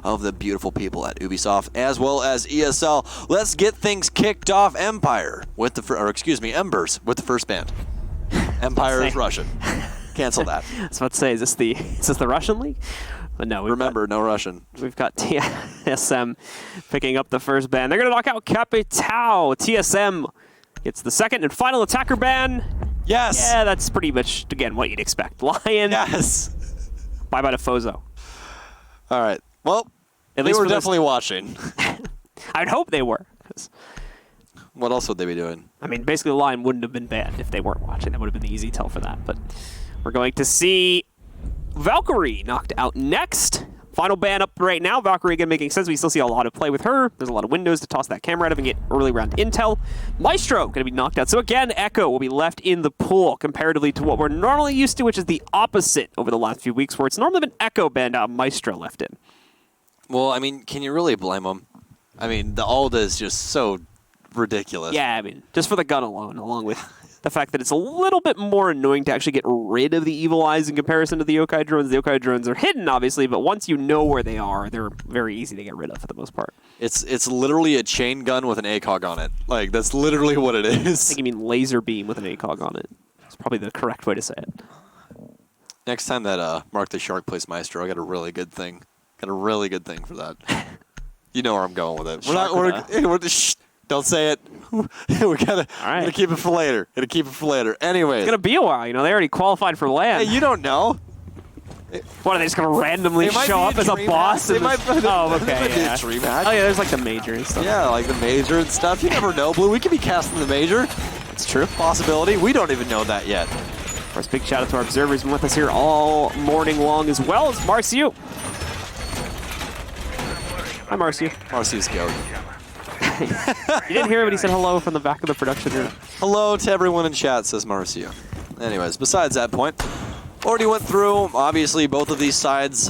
of the beautiful people at Ubisoft, as well as ESL. Let's get things kicked off. Empire with the, Embers with the first band. Empire is Russian. Cancel that. I was about to say, is this the Russian league? But no, remember, no Russian. We've got TSM picking up the first ban. They're going to knock out Capital. TSM gets the second and final attacker ban. Yes. Yeah, that's pretty much, again, what you'd expect. Lion. Yes. Bye-bye to Fozo. All right. Well, at least they were definitely watching. I'd hope they were. What else would they be doing? I mean, basically, the Lion wouldn't have been banned if they weren't watching. That would have been the easy tell for that. But we're going to see Valkyrie knocked out next. Final ban up right now. Valkyrie, again, making sense. We still see a lot of play with her. There's a lot of windows to toss that camera out of and get early round intel. Maestro going to be knocked out. So again, Echo will be left in the pool comparatively to what we're normally used to, which is the opposite over the last few weeks, where it's normally been Echo banned out, Maestro left in. Well, I mean, can you really blame them? I mean, the Alda is just so ridiculous. Yeah, I mean, just for the gun alone, along with the fact that it's a little bit more annoying to actually get rid of the evil eyes in comparison to the yokai drones. The yokai drones are hidden, obviously, but once you know where they are, they're very easy to get rid of for the most part. It's literally a chain gun with an ACOG on it. Like, that's literally what it is. I think you mean laser beam with an ACOG on it. That's probably the correct way to say it. Next time that Mark the Shark plays Maestro, I got a really good thing. Got a really good thing for that. You know where I'm going with it. Don't say it. We're gonna keep it for later. Anyways. It's gonna be a while, you know. They already qualified for land. Hey, you don't know. What, are they just gonna randomly show up as a boss? Oh, okay, yeah. Oh yeah, there's like the major and stuff. Yeah, like the major and stuff. You never know, Blue. We could be casting the major. It's true. Possibility. We don't even know that yet. Of course, big shout out to our observers been with us here all morning long, as well as Marcio. Hi, Marcio. Marcio's goat. You didn't hear him, but he said hello from the back of the production room. Hello to everyone in chat, says Marcio. Anyways, besides that point, already went through, obviously, both of these sides'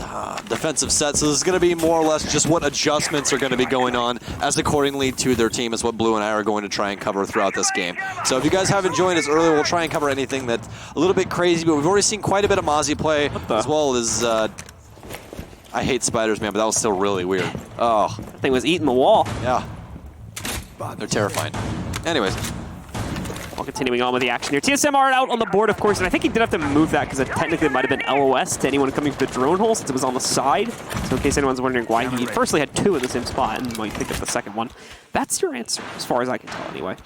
defensive sets, so this is going to be more or less just what adjustments are going to be going on as accordingly to their team is what Blue and I are going to try and cover throughout this game. So if you guys haven't joined us earlier, we'll try and cover anything that's a little bit crazy, but we've already seen quite a bit of Mozzie play, as well as... I hate spiders, man, but that was still really weird. Oh. That thing was eating the wall. Yeah. They're terrifying. Anyways. While continuing on with the action here. TSM are out on the board, of course, and I think he did have to move that because it technically might have been LOS to anyone coming from the drone hole since it was on the side. So in case anyone's wondering why he firstly had two in the same spot and might pick up the second one, that's your answer, as far as I can tell anyway.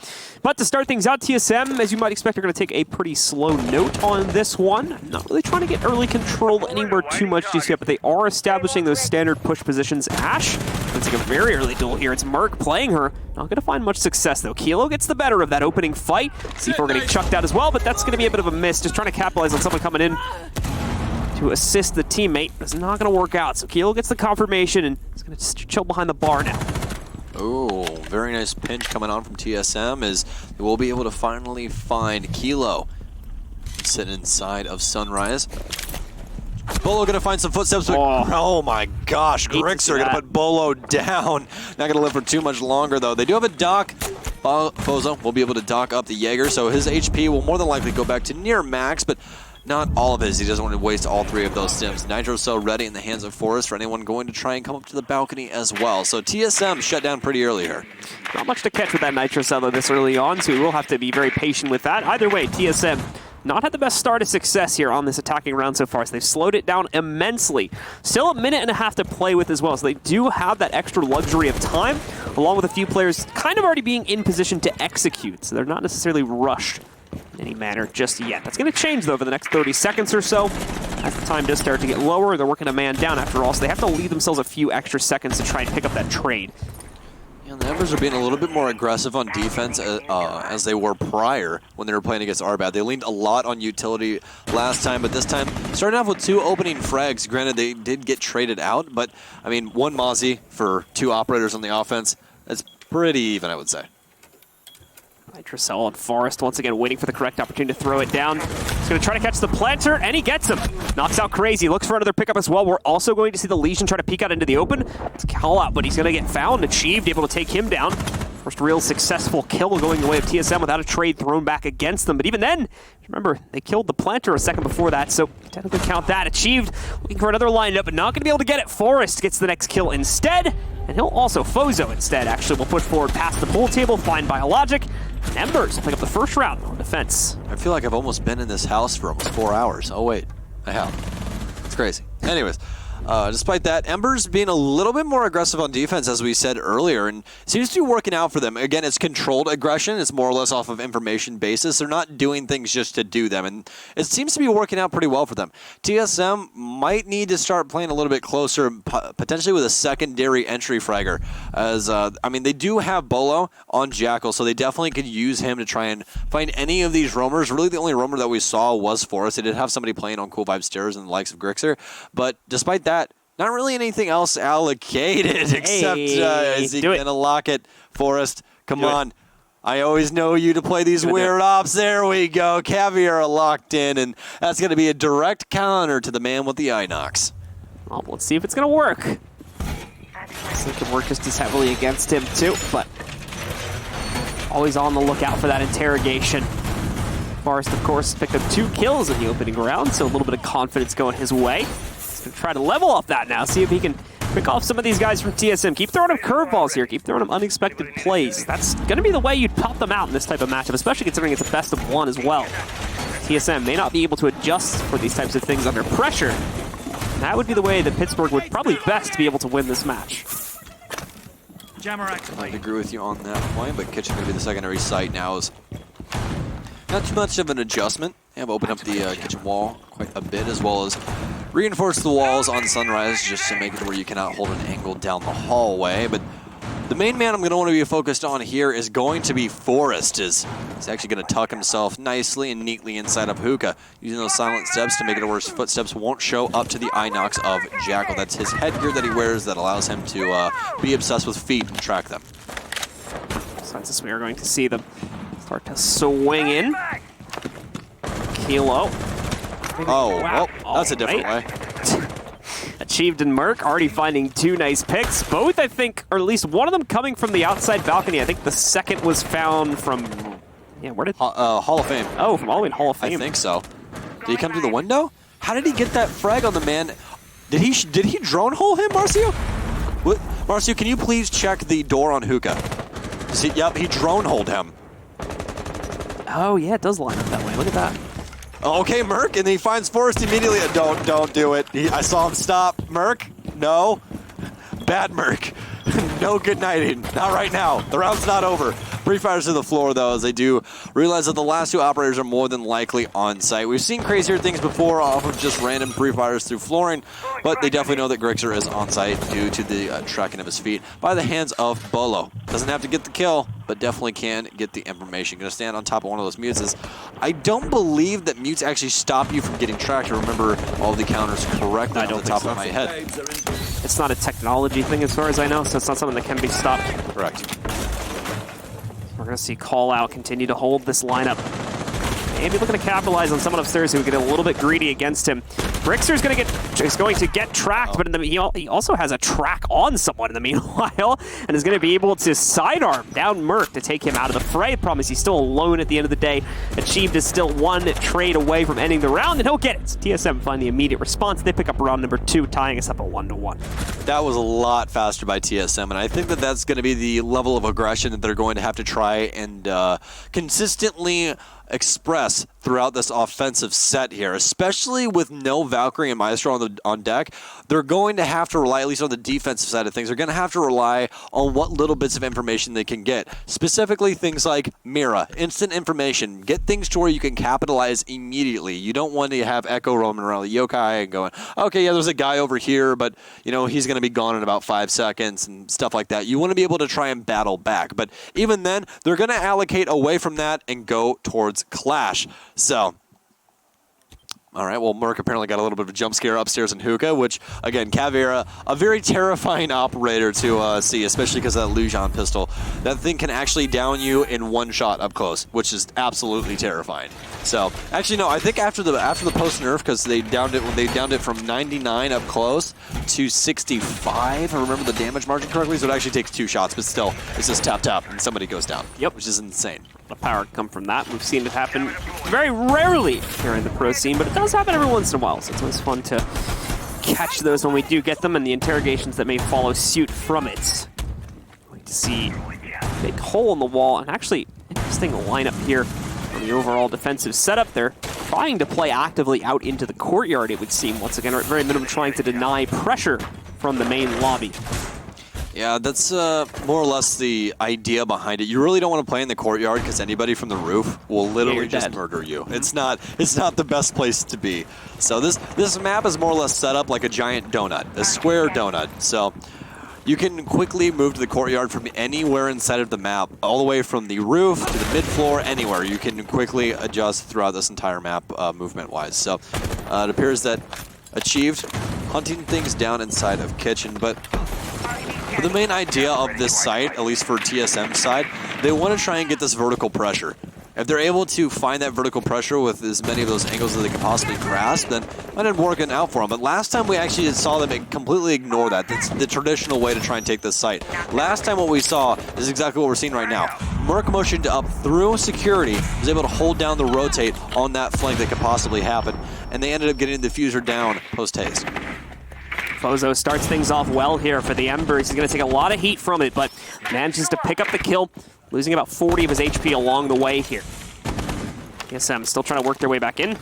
But to start things out, TSM, as you might expect, are going to take a pretty slow note on this one. Not really trying to get early control anywhere too much just yet, but they are establishing those standard push positions. Ash, it's like a very early duel here. It's Merc playing her. Not going to find much success, though. Kilo gets the better of that opening fight. C4 getting chucked out as well, but that's going to be a bit of a miss. Just trying to capitalize on someone coming in to assist the teammate. It's not going to work out. So Kilo gets the confirmation, and he's going to just chill behind the bar now. Oh, very nice pinch coming on from TSM as we'll be able to finally find Kilo sitting inside of Sunrise. Bolo gonna find some footsteps. Oh my gosh, Grixer gonna put Bolo down. Not gonna live for too much longer though. They do have a dock. Fozo will be able to dock up the Jaeger, so his HP will more than likely go back to near max, but not all of his. He doesn't want to waste all three of those stims. Nitro Cell ready in the hands of Forrest for anyone going to try and come up to the balcony as well. So TSM shut down pretty early here. Not much to catch with that Nitro Cell though this early on, so we will have to be very patient with that. Either way, TSM not had the best start of success here on this attacking round so far, so they've slowed it down immensely. Still a minute and a half to play with as well, so they do have that extra luxury of time, along with a few players kind of already being in position to execute, so they're not necessarily rushed in any manner just yet. That's going to change, though, over the next 30 seconds or so. As the time does start to get lower, they're working a man down after all, so they have to leave themselves a few extra seconds to try and pick up that trade. Yeah, the Embers are being a little bit more aggressive on defense as they were prior when they were playing against Arbad. They leaned a lot on utility last time, but this time starting off with two opening frags. Granted, they did get traded out, but I mean, one Mozzie for two operators on the offense. That's pretty even, I would say. Nitro Cell and Forrest once again waiting for the correct opportunity to throw it down. He's going to try to catch the planter, and he gets him. Knocks out Crazy, looks for another pickup as well. We're also going to see the Legion try to peek out into the open. It's a call out, but he's going to get found, achieved, able to take him down. First real successful kill going the way of TSM without a trade thrown back against them. But even then, remember, they killed the planter a second before that, so technically count that. Achieved, looking for another lineup, but not going to be able to get it. Forrest gets the next kill instead, and he'll also Fozo instead, actually, will put forward past the pool table, find Biologic. And Embers will pick up the first round on defense. I feel like I've almost been in this house for almost 4 hours. Oh, wait, I have. It's crazy. Anyways. Despite that, Embers being a little bit more aggressive on defense, as we said earlier, and seems to be working out for them. Again, it's controlled aggression. It's more or less off of information basis. They're not doing things just to do them, and it seems to be working out pretty well for them. TSM might need to start playing a little bit closer, potentially with a secondary entry fragger, as, I mean, they do have Bolo on Jackal, so they definitely could use him to try and find any of these roamers. Really, the only roamer that we saw was Forrest. They did have somebody playing on Cool Vibe Stairs and the likes of Grixer, but despite that, not really anything else allocated except is he going to lock it? Forrest, come on. I always know you to play these weird ops. There we go. Caviar locked in, and that's going to be a direct counter to the man with the Inox. Well, let's see if it's going to work. I think it could work just as heavily against him, too, but always on the lookout for that interrogation. Forrest, of course, picked up 2 kills in the opening round, so a little bit of confidence going his way. Try to level off that now, see if he can pick off some of these guys from TSM. Keep throwing him curveballs here, keep throwing him unexpected plays. That's going to be the way you'd pop them out in this type of matchup, especially considering it's a best of 1 as well. TSM may not be able to adjust for these types of things under pressure. That would be the way that Pittsburg would probably best be able to win this match. I'd agree with you on that point, but Kitchen going to be the secondary site now. Is not too much of an adjustment. They have opened up the kitchen wall quite a bit, as well as reinforce the walls on Sunrise just to make it where you cannot hold an angle down the hallway. But the main man I'm going to want to be focused on here is going to be Forrest. He's actually going to tuck himself nicely and neatly inside of Hookah, using those silent steps to make it where his footsteps won't show up to the Inox of Jackal. That's his headgear that he wears that allows him to be obsessed with feet and track them. So as we are going to see them start to swing in. Kilo. Oh, wow. Well, that's a different way. Achieved and Merc already finding 2 nice picks. Both, I think, or at least one of them coming from the outside balcony. I think the second was found from, yeah, where did? Hall of Fame. Oh, from all the way in Hall of Fame. I think so. Did he come through the window? How did he get that frag on the man? Did he drone hole him, Marcio? What? Marcio, can you please check the door on Hookah? Yep, he drone holed him. Oh, yeah, it does line up that way. Look at that. Okay, Merc, and he finds Forrest immediately. Don't do it. I saw him stop. Merc, no. Bad Merc. No good nighting. Not right now. The round's not over. Pre-fires to the floor, though, as they do realize that the last 2 operators are more than likely on site. We've seen crazier things before off of just random pre-fires through flooring, but they definitely know that Grixer is on site due to the tracking of his feet by the hands of Bolo. Doesn't have to get the kill, but definitely can get the information. Going to stand on top of one of those mutes. I don't believe that mutes actually stop you from getting tracked. I remember all the counters correctly on the top of my head. It's not a technology thing as far as I know, so it's not something that can be stopped. Correct. We're going to see Call Out continue to hold this lineup. Maybe looking to capitalize on someone upstairs who would get a little bit greedy against him. Grixer is going to get tracked, but he also has a track on someone in the meanwhile, and is going to be able to sidearm down Merc to take him out of the fray. Promise he's still alone at the end of the day. Achieved is still 1 trade away from ending the round, and he'll get it. TSM find the immediate response. They pick up round number 2, tying us up at 1-1. That was a lot faster by TSM, and I think that that's going to be the level of aggression that they're going to have to try and consistently express throughout this offensive set here, especially with no Valkyrie and Maestro on deck. They're going to have to rely, at least on the defensive side of things, they're going to have to rely on what little bits of information they can get. Specifically things like Mira, instant information, get things to where you can capitalize immediately. You don't want to have Echo roaming around the yokai and going, okay, yeah, there's a guy over here, but you know he's going to be gone in about 5 seconds and stuff like that. You want to be able to try and battle back, but even then, they're going to allocate away from that and go towards Clash. So All right, well, Merc apparently got a little bit of a jump scare upstairs in Hookah, which, again, Caveira, a very terrifying operator to see, especially because of that Lujan pistol. That thing can actually down you in one shot up close, which is absolutely terrifying. So, actually, no, I think after the post-nerf, because they downed it from 99 up close to 65, if I remember the damage margin correctly, so it actually takes 2 shots, but still, it's just tap, and somebody goes down. Yep. Which is insane. The power come from that. We've seen it happen very rarely here in the pro scene, but it does happen every once in a while, so it's always fun to catch those when we do get them and the interrogations that may follow suit from it. Going to see a big hole in the wall, and actually interesting lineup here on the overall defensive setup. They're trying to play actively out into the courtyard, it would seem. Once again, or at very minimum, trying to deny pressure from the main lobby. Yeah, that's more or less the idea behind it. You really don't want to play in the courtyard because anybody from the roof will literally just murder you. It's not the best place to be. So this map is more or less set up like a giant donut, a square donut. So you can quickly move to the courtyard from anywhere inside of the map, all the way from the roof to the mid-floor, anywhere. You can quickly adjust throughout this entire map movement-wise. So it appears that achieved hunting things down inside of kitchen, but the main idea of this site, at least for TSM's side, they want to try and get this vertical pressure. If they're able to find that vertical pressure with as many of those angles as they can possibly grasp, then that didn't work out for them. But last time we actually saw them completely ignore that. That's the traditional way to try and take this site. Last time what we saw is exactly what we're seeing right now. Merc motioned up through security, was able to hold down the rotate on that flank that could possibly happen, and they ended up getting the diffuser down post-haste. Bozo starts things off well here for the Embers. He's going to take a lot of heat from it, but manages to pick up the kill, losing about 40 of his HP along the way here. TSM still trying to work their way back in.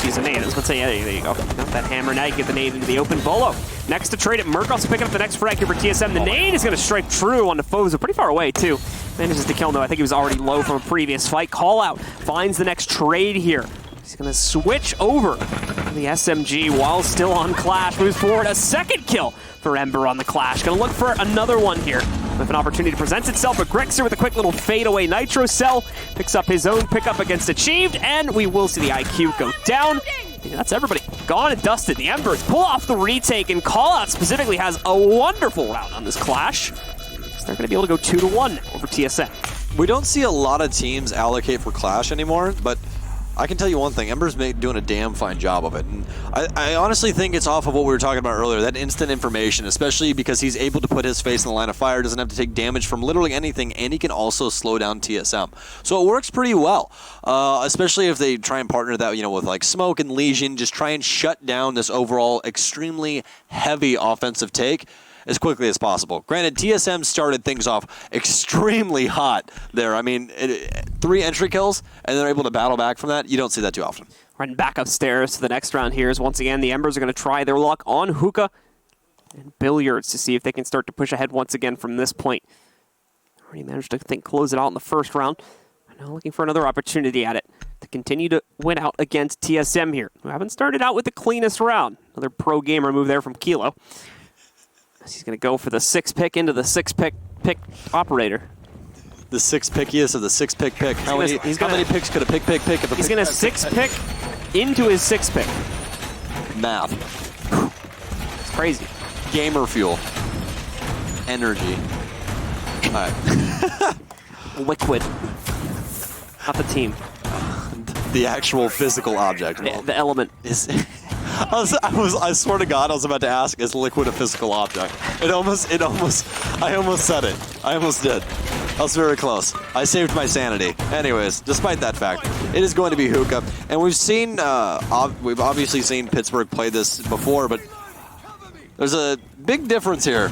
Use a nade. I was going to say, yeah, there you go. Got that hammer now. You get the nade into the open. Bolo next to trade it. Merc also picking up the next frag here for TSM. The nade is going to strike true on the Bozo. Pretty far away, too. Manages to kill him, though. I think he was already low from a previous fight. Call out. Finds the next trade here. He's going to switch over to the SMG while still on Clash. Moves forward. A second kill for Ember on the Clash. Going to look for another one here with an opportunity to present itself. But Grexer with a quick little fadeaway Nitro Cell picks up his own pickup against Achieved, and we will see the IQ go down. Yeah, that's everybody gone and dusted. The Embers pull off the retake, and Callout specifically has a wonderful round on this Clash. So they're going to be able to go 2-1 over TSM. We don't see a lot of teams allocate for Clash anymore, but I can tell you one thing, Ember's doing a damn fine job of it. And I honestly think it's off of what we were talking about earlier, that instant information, especially because he's able to put his face in the line of fire, doesn't have to take damage from literally anything, and he can also slow down TSM. So it works pretty well, especially if they try and partner that, with like Smoke and Legion, just try and shut down this overall extremely heavy offensive take as quickly as possible. Granted, TSM started things off extremely hot there. I mean, 3 entry kills, and they're able to battle back from that. You don't see that too often. Running back upstairs to the next round here is once again the Embers are going to try their luck on Hookah and Billiards to see if they can start to push ahead once again from this point. Already managed to, close it out in the first round. Now looking for another opportunity at it to continue to win out against TSM here, who haven't started out with the cleanest round. Another pro gamer move there from Kilo. He's going to go for the 6-pick into the 6-pick operator. The 6-pickiest of the 6-pick pick. How many picks could a pick if a He's going to 6-pick into his 6-pick. Math. It's crazy. Gamer fuel. Energy. All right. Liquid. Not the team. The actual physical object. The element. Is I swear to God, I was about to ask, is liquid a physical object? I almost said it. I almost did. I was very close. I saved my sanity. Anyways, despite that fact, it is going to be Hookah. And we've seen, we've obviously seen Pittsburgh play this before, but there's a big difference here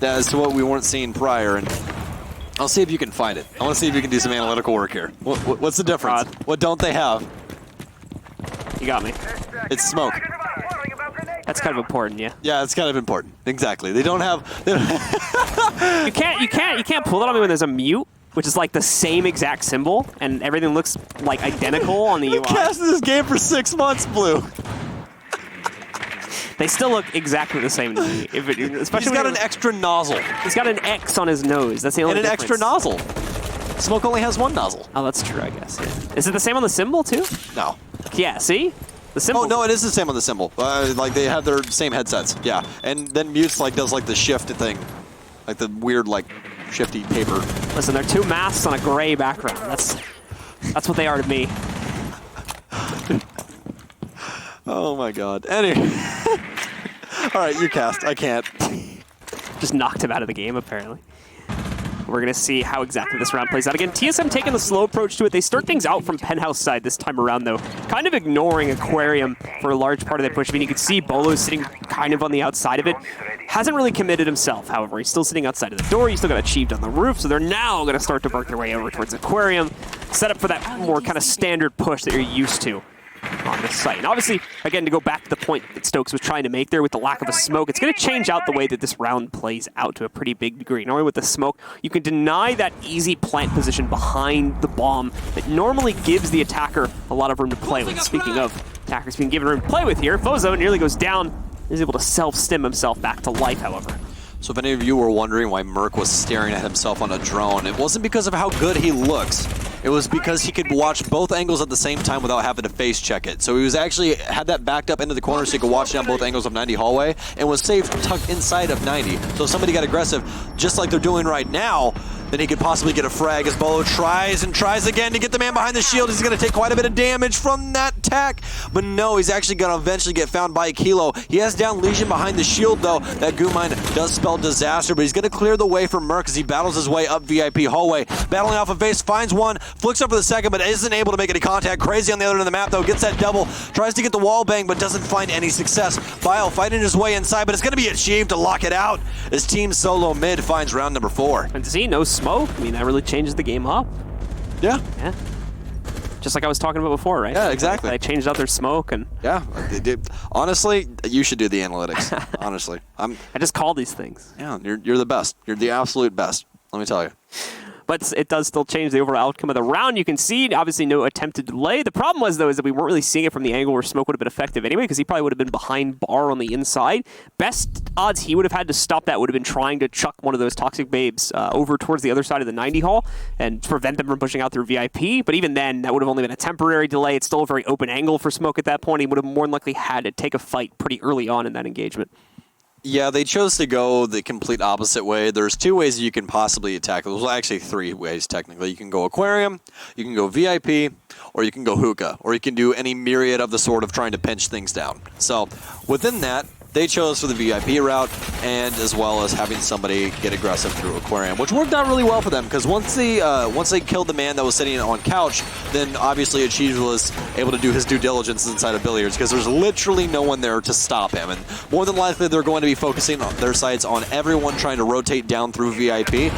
as to what we weren't seeing prior. And I'll see if you can find it. I want to see if you can do some analytical work here. What's the difference? What don't they have? You got me. It's smoke. That's kind of important, yeah. Yeah, it's kind of important. Exactly. They don't have. You can't pull it on me when there's a mute, which is like the same exact symbol, and everything looks like identical on the UI. I've been casting this game for 6 months, Blue. They still look exactly the same to me. He's got an extra nozzle. He's got an X on his nose. That's the only difference. And an extra nozzle. Smoke only has 1 nozzle. Oh, that's true, I guess. Yeah. Is it the same on the symbol, too? No. Yeah, see? The symbol. Oh, no, it is the same on the symbol. Like, they have their same headsets. Yeah. And then Mute's, like, does, like, the shift thing. Like, the weird, like, shifty paper. Listen, they're two masks on a gray background. That's what they are to me. Oh, my God. Anyway. All right, you cast. I can't. Just knocked him out of the game, apparently. We're going to see how exactly this round plays out. Again, TSM taking the slow approach to it. They start things out from Penthouse side this time around, though. Kind of ignoring Aquarium for a large part of their push. I mean, you can see Bolo sitting kind of on the outside of it. Hasn't really committed himself, however. He's still sitting outside of the door. He's still got Achieved on the roof, so they're now going to start to work their way over towards Aquarium. Set up for that more kind of standard push that you're used to on this site. And obviously, again, to go back to the point that Stokes was trying to make there with the lack of a smoke, it's going to change out the way that this round plays out to a pretty big degree. Normally with the smoke, you can deny that easy plant position behind the bomb that normally gives the attacker a lot of room to play with. Speaking of attackers being given room to play with here, Bozo nearly goes down. He's able to self-stim himself back to life, however. So if any of you were wondering why Merc was staring at himself on a drone, it wasn't because of how good he looks. It was because he could watch both angles at the same time without having to face check it. So he was actually had that backed up into the corner so he could watch down both angles of 90 hallway and was safe tucked inside of 90. So if somebody got aggressive, just like they're doing right now, then he could possibly get a frag as Bolo tries and tries again to get the man behind the shield. He's going to take quite a bit of damage from that attack. But no, he's actually going to eventually get found by Kilo. He has down Legion behind the shield, though. That Goo Mine does spell disaster, but he's going to clear the way for Merc as he battles his way up VIP hallway. Battling off a face, finds one, flicks up for the second, but isn't able to make any contact. Crazy on the other end of the map, though. Gets that double. Tries to get the wall bang, but doesn't find any success. Bile fighting his way inside, but it's going to be Achieved to lock it out as Team SoloMid finds round number 4. And to see no smoke, I mean, that really changes the game up. Yeah. Yeah. Just like I was talking about before, right? Yeah, exactly. They changed out their smoke and... Yeah. Honestly, you should do the analytics. Honestly. I just call these things. Yeah, you're the best. You're the absolute best. Let me tell you. But it does still change the overall outcome of the round. You can see, obviously, no attempted delay. The problem was, though, is that we weren't really seeing it from the angle where smoke would have been effective anyway, because he probably would have been behind bar on the inside. Best odds he would have had to stop that would have been trying to chuck one of those toxic babes over towards the other side of the 90 hall and prevent them from pushing out through VIP. But even then, that would have only been a temporary delay. It's still a very open angle for smoke at that point. He would have more than likely had to take a fight pretty early on in that engagement. Yeah, they chose to go the complete opposite way. There's 2 ways you can possibly attack. There's actually 3 ways, technically. You can go Aquarium, you can go VIP, or you can go Hookah, or you can do any myriad of the sort of trying to pinch things down. So within that, they chose for the VIP route, and as well as having somebody get aggressive through Aquarium, which worked out really well for them, because once they killed the man that was sitting on couch, then obviously Achieved was able to do his due diligence inside of Billiards, because there's literally no one there to stop him, and more than likely they're going to be focusing on their sights on everyone trying to rotate down through VIP.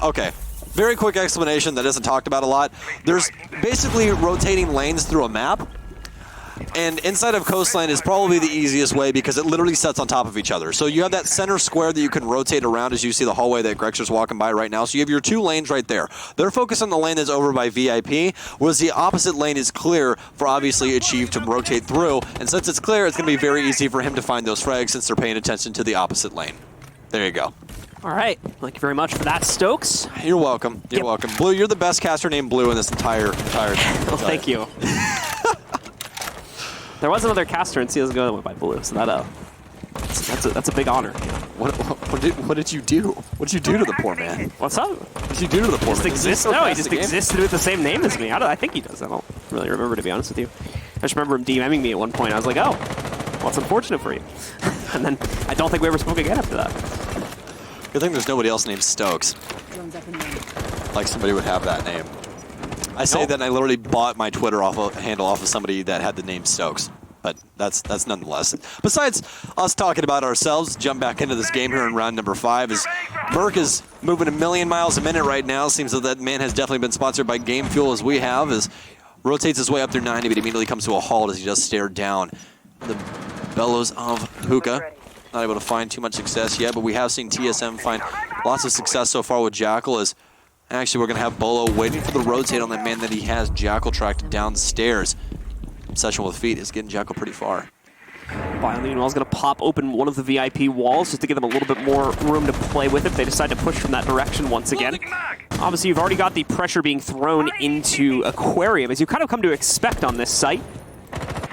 Okay. Very quick explanation that isn't talked about a lot. There's basically rotating lanes through a map, and inside of Coastline is probably the easiest way because it literally sets on top of each other. So you have that center square that you can rotate around as you see the hallway that Grexer's walking by right now. So you have your 2 lanes right there. They're focused on the lane that's over by VIP, whereas the opposite lane is clear for obviously Achieved to rotate through. And since it's clear, it's going to be very easy for him to find those frags since they're paying attention to the opposite lane. There you go. All right. Thank you very much for that, Stokes. You're welcome. You're welcome. Blue, you're the best caster named Blue in this entire Well, thank you. There was another caster in CSGO that went by Blue, so that's a big honor. What did you do? What did you do to the poor man? What's up? What did you do to the poor man? No, he just existed with the same name as me. I think he does. I don't really remember, to be honest with you. I just remember him DMing me at one point. I was like, oh, well, it's unfortunate for you. And then I don't think we ever spoke again after that. Good thing there's nobody else named Stokes. Like somebody would have that name. I say that and I literally bought my Twitter handle off of somebody that had the name Stokes. But that's nonetheless. Besides us talking about ourselves, jump back into this game here in round number 5 as Merc is moving 1,000,000 miles a minute right now. Seems that man has definitely been sponsored by Game Fuel as we have, as rotates his way up through 90, but immediately comes to a halt as he just stared down the bellows of Hookah. Not able to find too much success yet, but we have seen TSM find lots of success so far with Jackal. As actually we're going to have Bolo waiting for the rotate on that man that he has Jackal tracked downstairs. Obsession with feet is getting Jackal pretty far. Meanwhile is going to pop open one of the VIP walls just to give them a little bit more room to play with if they decide to push from that direction once again. Obviously, you've already got the pressure being thrown into Aquarium, as you kind of come to expect on this site.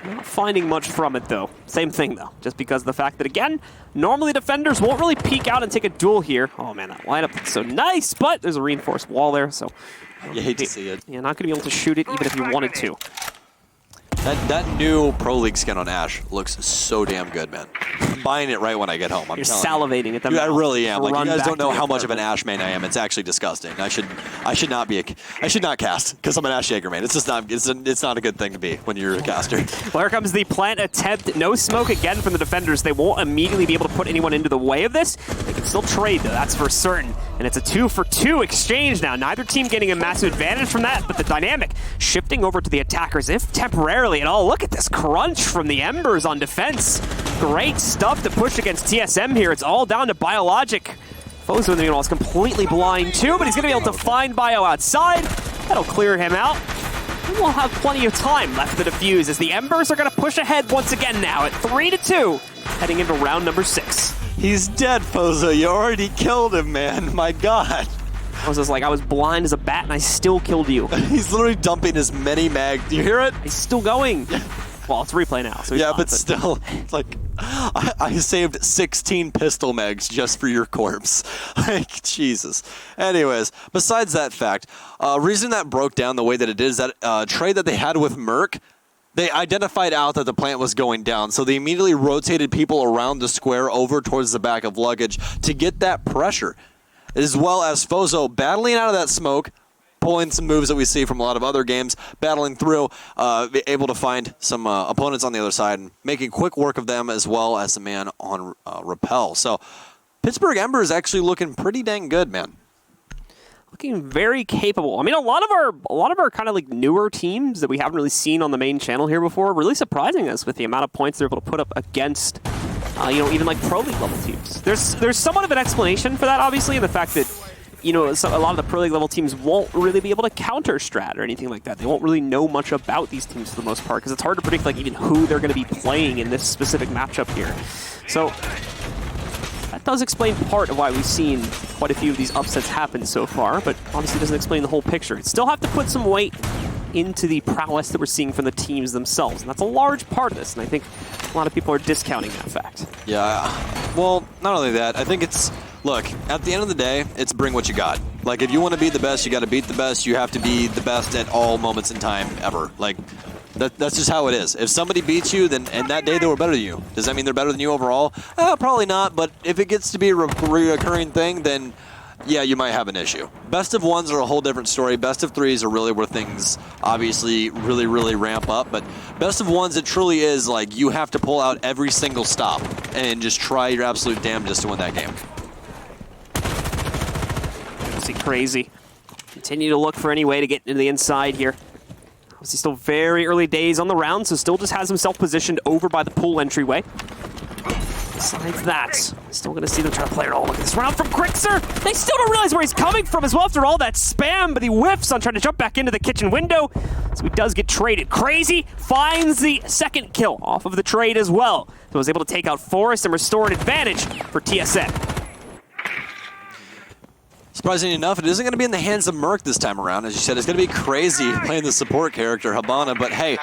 Not finding much from it, though. Same thing, though. Just because of the fact that, again, normally defenders won't really peek out and take a duel here. Oh, man, that lineup looks so nice, but there's a reinforced wall there, so... You hate to see it. You're not going to be able to shoot it even if you wanted to. That new Pro League skin on Ashe looks so damn good, man. I'm buying it right when I get home. You're salivating at them. Dude, I really am. Like, you guys don't know how much of an Ashe main I am. It's actually disgusting. I should not cast because I'm an Ashe Jaeger main. It's just not. It's not a good thing to be when you're a caster. Well, here comes the plant attempt. No smoke again from the defenders. They won't immediately be able to put anyone into the way of this. They can still trade, though. That's for certain. And it's a 2-for-2 exchange now. Neither team getting a massive advantage from that, but the dynamic shifting over to the attackers, if temporarily at all. Look at this crunch from the Embers on defense. Great stuff to push against TSM here. It's all down to Biologic. Fozo in the middle is completely blind too, but he's going to be able to find Bio outside. That'll clear him out. And we'll have plenty of time left to defuse as the Embers are going to push ahead once again now at 3-2, heading into round number 6. He's dead, Fozo. You already killed him, man. My God. Fozo's like, I was blind as a bat and I still killed you. He's literally dumping as many mag. Do you hear it? He's still going. Well, it's replay now. So yeah, but still, it's like, I saved 16 pistol mags just for your corpse. Like, Jesus. Anyways, besides that fact, reason that broke down the way that it is, that trade that they had with Merc, they identified out that the plant was going down, so they immediately rotated people around the square over towards the back of luggage to get that pressure, as well as Fozo battling out of that smoke, pulling some moves that we see from a lot of other games, battling through, able to find some opponents on the other side and making quick work of them, as well as the man on Repel. So Pittsburg Ember is actually looking pretty dang good, man. Looking very capable. I mean, a lot of our kind of like newer teams that we haven't really seen on the main channel here before, really surprising us with the amount of points they're able to put up against, even like Pro League level teams. There's somewhat of an explanation for that, obviously, in the fact that, a lot of the Pro League level teams won't really be able to counter strat or anything like that. They won't really know much about these teams for the most part because it's hard to predict like even who they're going to be playing in this specific matchup here. So that does explain part of why we've seen quite a few of these upsets happen so far, but obviously doesn't explain the whole picture. Still have to put some weight into the prowess that we're seeing from the teams themselves, and that's a large part of this, and I think a lot of people are discounting that fact. Yeah, well, not only that, I think it's, look, at the end of the day, it's bring what you got. Like, if you want to be the best, you got to beat the best. You have to be the best at all moments in time ever. Like, that's just how it is. If somebody beats you, then and that day they were better than you. Does that mean they're better than you overall? Probably not, but if it gets to be a recurring thing, then yeah, you might have an issue. Best of ones are a whole different story. Best of threes are really where things obviously really, really ramp up. But best of ones, it truly is like you have to pull out every single stop and just try your absolute damnedest to win that game. Crazy. Continue to look for any way to get into the inside here. Obviously still very early days on the round, so still just has himself positioned over by the pool entryway. Besides that, still going to see them try to play it all. Look at this round from Grixer. They still don't realize where he's coming from as well after all that spam, but he whiffs on trying to jump back into the kitchen window. So he does get traded. Crazy finds the second kill off of the trade as well. So was able to take out Forrest and restore an advantage for TSM. Surprisingly enough, it isn't going to be in the hands of Merc this time around. As you said, it's going to be crazy playing the support character, Habana. But hey,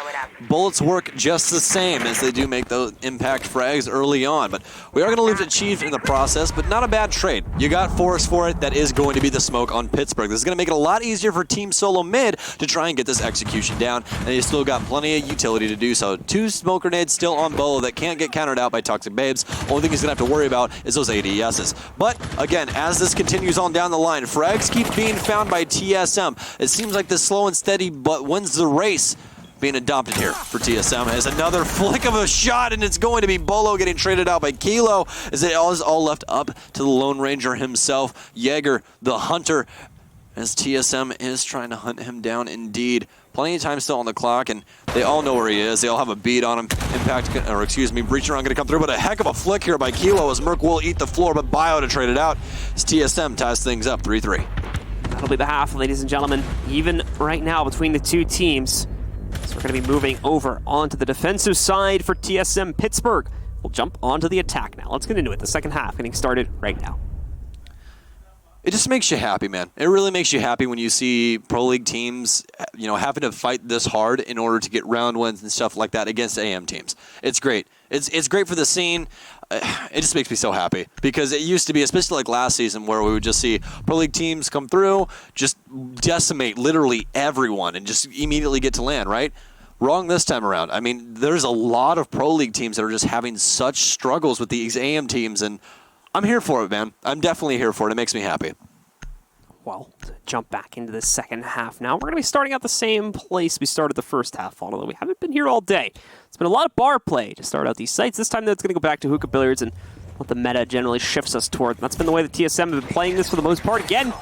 bullets work just the same as they do make those impact frags early on. But we are going to lose a Chief in the process, but not a bad trade. You got Forrest for it. That is going to be the smoke on Pittsburg. This is going to make it a lot easier for Team SoloMid to try and get this execution down. And you still got plenty of utility to do so. 2 smoke grenades still on Bolo that can't get countered out by Toxic Babes. Only thing he's going to have to worry about is those ADSs. But again, as this continues on down the line, frags keep being found by TSM. It seems like the slow and steady but wins the race being adopted here for TSM. As another flick of a shot, and it's going to be Bolo getting traded out by Kilo, as it is all left up to the Lone Ranger himself, Jaeger, the hunter, as TSM is trying to hunt him down indeed. Plenty of time still on the clock, and they all know where he is. They all have a beat on him. Breacher on going to come through, but a heck of a flick here by Kilo as Merc will eat the floor, but Bio to trade it out as TSM ties things up 3-3. That'll be the half, ladies and gentlemen. Even right now between the two teams. So we're going to be moving over onto the defensive side for TSM Pittsburg. We'll jump onto the attack now. Let's get into it. The second half getting started right now. It just makes you happy, man. It really makes you happy when you see Pro League teams, having to fight this hard in order to get round wins and stuff like that against AM teams. It's great. It's great for the scene. It just makes me so happy because it used to be, especially like last season, where we would just see Pro League teams come through, just decimate literally everyone and just immediately get to land, right? Wrong this time around. I mean, there's a lot of Pro League teams that are just having such struggles with these AM teams, and I'm here for it, man. I'm definitely here for it. It makes me happy. Well, to jump back into the second half now, we're going to be starting out the same place we started the first half, although we haven't been here all day. It's been a lot of bar play to start out these sites. This time, though, it's going to go back to hookah billiards and what the meta generally shifts us toward. That's been the way the TSM have been playing this for the most part. Again,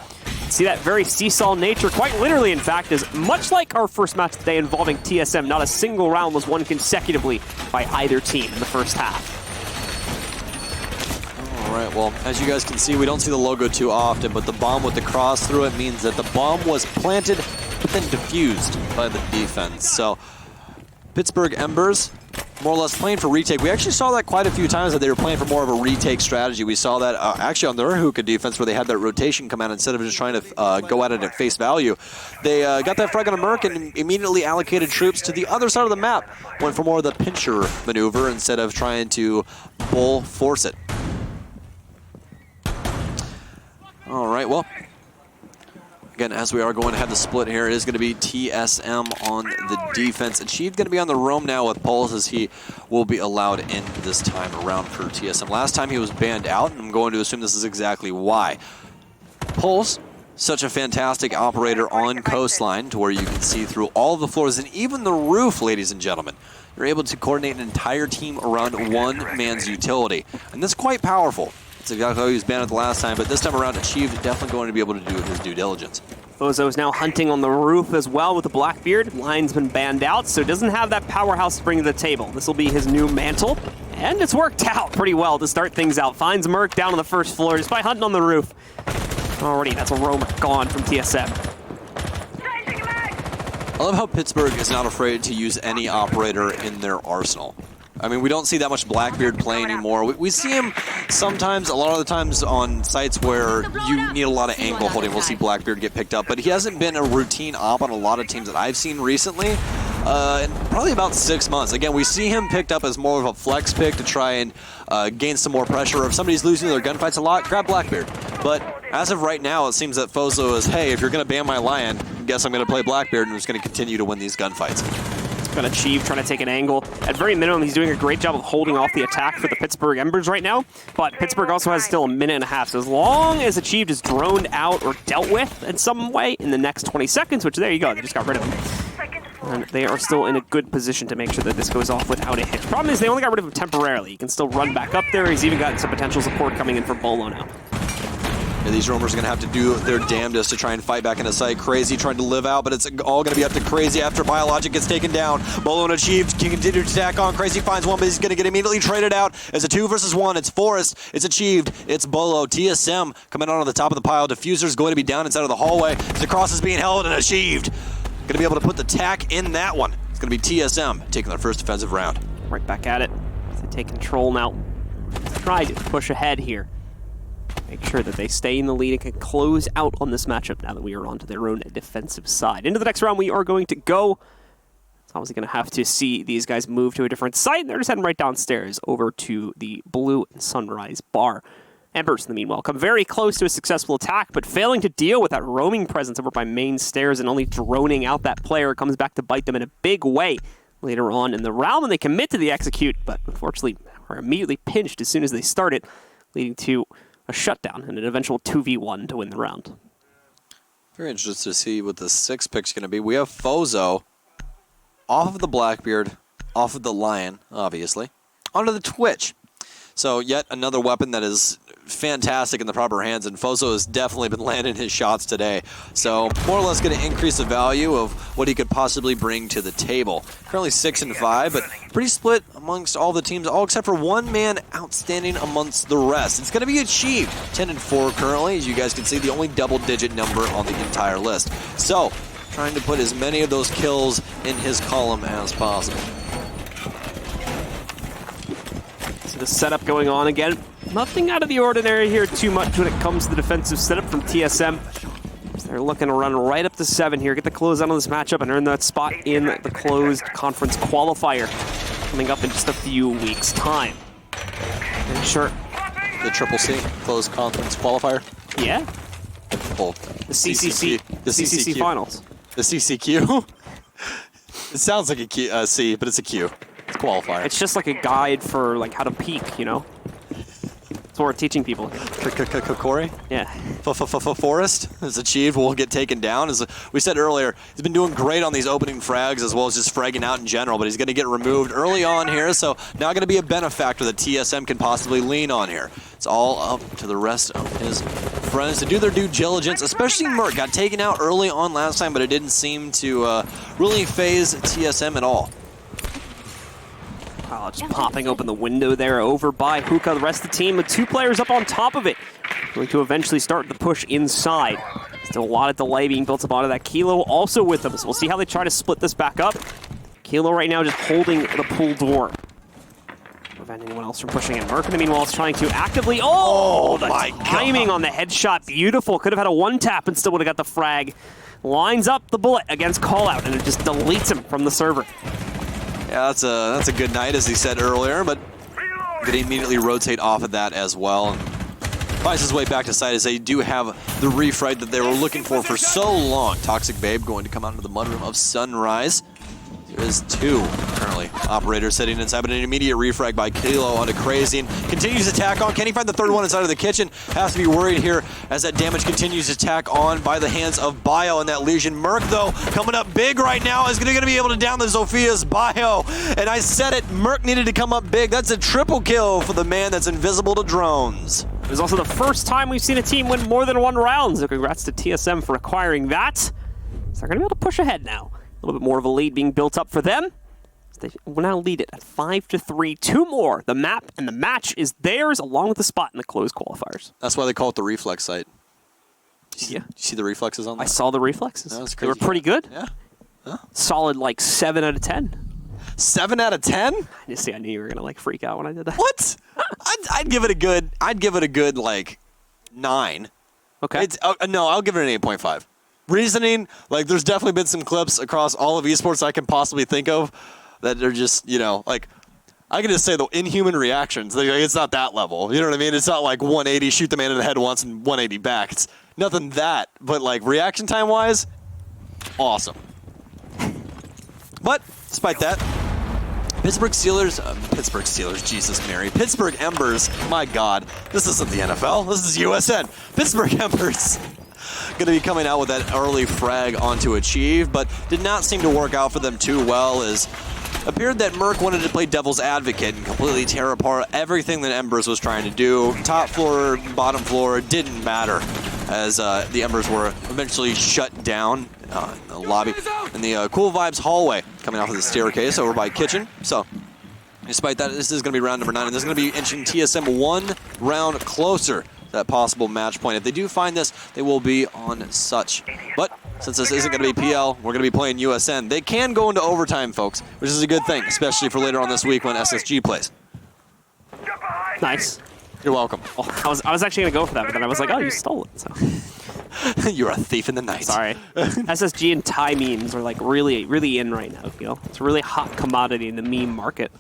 see that very seesaw nature, quite literally, in fact, is much like our first match today involving TSM. Not a single round was won consecutively by either team in the first half. All right, well, as you guys can see, we don't see the logo too often, but the bomb with the cross through it means that the bomb was planted but then diffused by the defense. So Pittsburg Embers, more or less playing for retake. We actually saw that quite a few times, that they were playing for more of a retake strategy. We saw that actually on their hookah defense, where they had that rotation come out instead of just trying to go at it at face value. They got that frag on a Merc and immediately allocated troops to the other side of the map. Went for more of the pincher maneuver instead of trying to bull force it. All right, well, again, as we are going to have the split here, it is going to be TSM on the defense. And she's going to be on the roam now with Pulse, as he will be allowed in this time around for TSM. Last time he was banned out, and I'm going to assume this is exactly why. Pulse, such a fantastic operator on Coastline, to where you can see through all of the floors and even the roof, ladies and gentlemen. You're able to coordinate an entire team around one man's utility. And that's quite powerful. That's exactly how he was banned the last time, but this time around, Achieved definitely going to be able to do his due diligence. Fozo is now hunting on the roof as well with the Blackbeard. Lion's been banned out, so doesn't have that powerhouse to bring to the table. This will be his new mantle, and it's worked out pretty well to start things out. Finds Merc down on the first floor just by hunting on the roof. Already, that's a roam gone from TSM. I love how Pittsburgh is not afraid to use any operator in their arsenal. I mean, we don't see that much Blackbeard play anymore. We see him sometimes, a lot of the times on sites where you need a lot of angle holding, we'll see Blackbeard get picked up. But he hasn't been a routine op on a lot of teams that I've seen recently, in probably about 6 months. Again, we see him picked up as more of a flex pick to try and gain some more pressure. If somebody's losing their gunfights a lot, grab Blackbeard. But as of right now, it seems that Fozo is, hey, if you're going to ban my Lion, I guess I'm going to play Blackbeard and I'm just going to continue to win these gunfights. Got Achieve trying to take an angle. At very minimum, he's doing a great job of holding off the attack for the Pittsburgh Embers right now, but Pittsburgh also has still a minute and a half, so as long as Achieved is droned out or dealt with in some way in the next 20 seconds, which there you go, they just got rid of him. And they are still in a good position to make sure that this goes off without a hit. Problem is they only got rid of him temporarily. He can still run back up there. He's even gotten some potential support coming in for Bolo now. Yeah, these roamers are going to have to do their damnedest to try and fight back into sight. Crazy trying to live out, but it's all going to be up to Crazy after Biologic gets taken down. Bolo and Achieved can continue to attack on. Crazy finds one, but he's going to get immediately traded out. It's a 2 versus 1. It's Forest. It's Achieved. It's Bolo. TSM coming out on the top of the pile. Diffuser's going to be down inside of the hallway. The cross is being held, and Achieved going to be able to put the tack in that one. It's going to be TSM taking their first defensive round. Right back at it. They take control now. Let's try to push ahead here. Make sure that they stay in the lead and can close out on this matchup now that we are onto their own defensive side. Into the next round we are going to go. It's obviously going to have to see these guys move to a different site, and they're just heading right downstairs over to the Blue and Sunrise bar. Embers, in the meanwhile, come very close to a successful attack, but failing to deal with that roaming presence over by main stairs and only droning out that player comes back to bite them in a big way later on in the round when they commit to the execute, but unfortunately are immediately pinched as soon as they start it, leading to a shutdown and an eventual 2v1 to win the round. Very interested to see what the 6 pick's going to be. We have Fozo off of the Blackbeard, off of the Lion, obviously, onto the Twitch. So yet another weapon that is fantastic in the proper hands, and Fozo has definitely been landing his shots today. So more or less going to increase the value of what he could possibly bring to the table. Currently 6 and 5, but pretty split amongst all the teams, all except for one man outstanding amongst the rest. It's going to be Achieved, 10 and 4 currently, as you guys can see, the only double-digit number on the entire list. So trying to put as many of those kills in his column as possible. So the setup going on again. Nothing out of the ordinary here too much when it comes to the defensive setup from TSM. So they're looking to run right up to 7 here, get the close out on this matchup, and earn that spot in the closed conference qualifier coming up in just a few weeks' time. And sure. The Triple C, closed conference qualifier? Yeah. Oh, The CCC. The CCC finals. The CCQ? It sounds like a C, but it's a Q. It's qualifier. It's just like a guide for like how to peak, you know? That's what we're teaching people. Corey? Yeah. Forest is achieved, will get taken down. As we said earlier, he's been doing great on these opening frags as well as just fragging out in general, but he's going to get removed early on here, so now going to be a benefactor that TSM can possibly lean on here. It's all up to the rest of his friends to do their due diligence, especially Merc. Got taken out early on last time, but it didn't seem to really phase TSM at all. Oh, just popping open the window there over by Hookah. The rest of the team with 2 players up on top of it. Going to eventually start the push inside. Still a lot of delay being built up onto that. Kilo also with them, so we'll see how they try to split this back up. Kilo right now just holding the pool door. Prevent anyone else from pushing in. Merc, meanwhile, is trying to actively... Oh, the timing on the headshot. Beautiful. Could have had a 1-tap and still would have got the frag. Lines up the bullet against Callout, and it just deletes him from the server. Yeah, that's a good night, as he said earlier, but going to immediately rotate off of that as well. And finds his way back to site as they do have the refrag that they were looking for so long. Toxic Babe going to come out into the mudroom of Sunrise. There is 2 currently. Operator sitting inside, but an immediate refrag by Kilo onto Crazy. And continues to attack on. Can he find the 3rd one inside of the kitchen? Has to be worried here as that damage continues to attack on by the hands of Bio and that Legion. Merc, though, coming up big right now, is going to be able to down the Zophia's Bio. And I said it, Merc needed to come up big. That's a triple kill for the man that's invisible to drones. It was also the first time we've seen a team win more than 1 round, so congrats to TSM for acquiring that. So they're going to be able to push ahead now. A little bit more of a lead being built up for them. They will now lead it at 5-3. 2 more. The map and the match is theirs, along with the spot in the closed qualifiers. That's why they call it the reflex site. Yeah. You see the reflexes on that? I saw the reflexes. That was They were crazy. pretty good. Yeah. Huh? Solid, like 7 out of 10. 7 out of 10? You see, I knew you were gonna like freak out when I did that. What? I'd give it a good like 9. Okay. No, I'll give it an 8.5. Reasoning, like there's definitely been some clips across all of esports I can possibly think of that are just, you know, like I can just say the inhuman reactions. Like, it's not that level. You know what I mean? It's not like 180, shoot the man in the head once and 180 back. It's nothing that, but like reaction time wise, awesome. But despite that, Pittsburgh Steelers, Jesus Mary. Pittsburgh Embers, my God, this isn't the NFL, this is USN. Pittsburgh Embers going to be coming out with that early frag onto Achieve, but did not seem to work out for them too well, as appeared that Merc wanted to play devil's advocate and completely tear apart everything that Embers was trying to do. Top floor, bottom floor, didn't matter, as the Embers were eventually shut down in the lobby, in the Cool Vibes hallway, coming off of the staircase over by Kitchen. So, despite that, this is going to be round number 9, and this is going to be inching TSM 1 round closer to that possible match point. If they do find this, they will be on such. But since this isn't going to be PL, we're going to be playing USN. They can go into overtime, folks, which is a good thing, especially for later on this week when SSG plays. Nice. You're welcome. Oh, I was actually going to go for that, but then I was like, oh, you stole it. So. You're a thief in the night. Sorry. SSG and Thai memes are like really, really in right now, you know? It's a really hot commodity in the meme market.